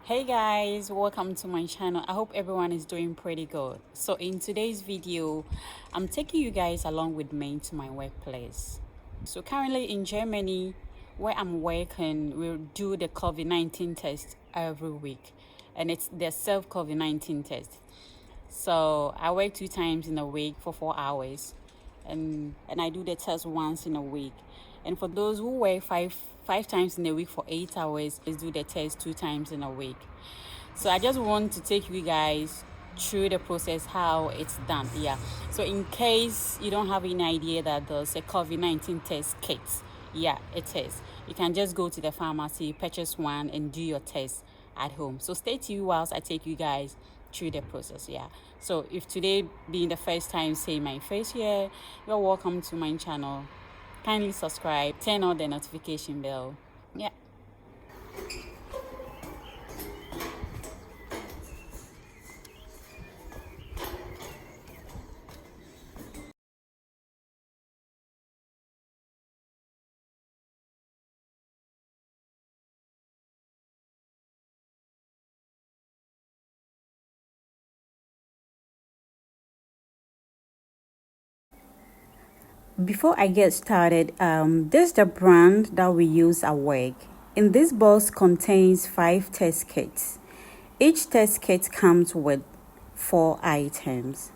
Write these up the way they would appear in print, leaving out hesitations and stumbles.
Hey guys, welcome to my channel. I hope everyone is doing pretty good. So in today's video, I'm taking you guys along with me to my workplace. So currently in Germany, where I'm working, we'll do the COVID-19 test every week, and it's the self-COVID-19 test. So I work 2 times in a week for 4 hours, and I do the test once in a week. And for those who work five times in a week for 8 hours, let's do the test 2 times in a week. So I just want to take you guys through the process, how it's done. Yeah. So in case you don't have any idea that there's a COVID-19 test kit, yeah, it is. You can just go to the pharmacy, purchase one, and do your test at home. So stay tuned whilst I take you guys through the process. Yeah. So if today being the first time seeing my face here, you're welcome to my channel. Kindly subscribe, turn on the notification bell. Yeah. Before I get started, this is the brand that we use at work. In this box contains 5 test kits. Each test kit comes with 4 items.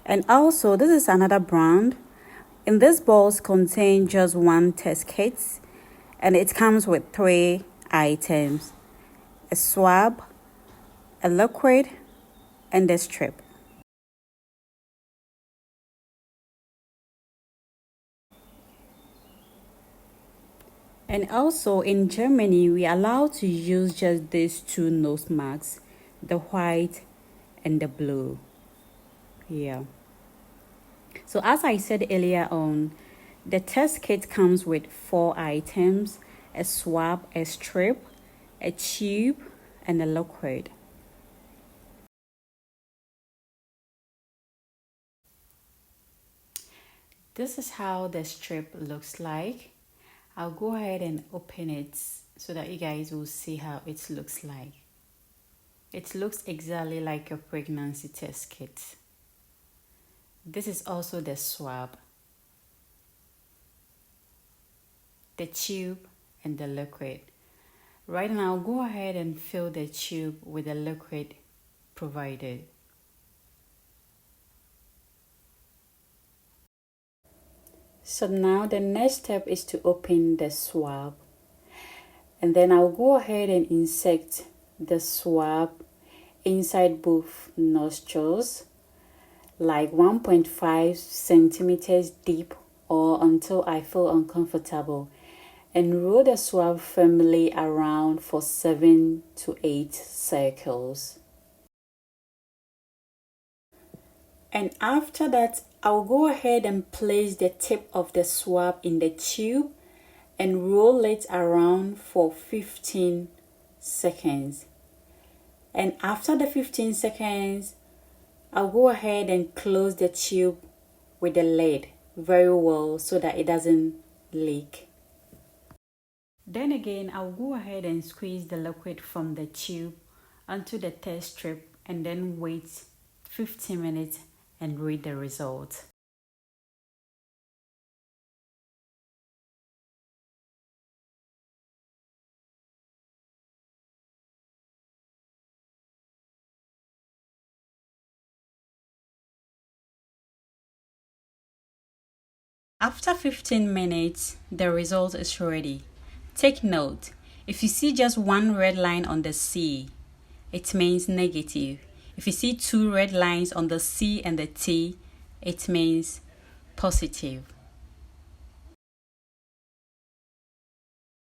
And also, this is another brand. In this box contains just 1 test kit, and it comes with 3 items: a swab, a liquid, and a strip. And also in Germany, we are allowed to use just these 2 nose masks, the white and the blue. Yeah. So as I said earlier on, the test kit comes with 4 items: a swab, a strip, a tube, and a liquid. This is how the strip looks like. I'll go ahead and open it so that you guys will see how it looks like. It looks exactly like a pregnancy test kit. This is also the swab, the tube, and the liquid. Right now, I'll go ahead and fill the tube with the liquid provided. So now the next step is to open the swab, and then I'll go ahead and insert the swab inside both nostrils, like 1.5 centimeters deep, or until I feel uncomfortable, and roll the swab firmly around for 7 to 8 circles. And after that, I'll go ahead and place the tip of the swab in the tube and roll it around for 15 seconds. And after the 15 seconds, I'll go ahead and close the tube with the lid very well so that it doesn't leak. Then again, I'll go ahead and squeeze the liquid from the tube onto the test strip and then wait 15 minutes and read the result. After 15 minutes, the result is ready. Take note, if you see just 1 red line on the C, it means negative. If you see 2 red lines on the C and the T, it means positive.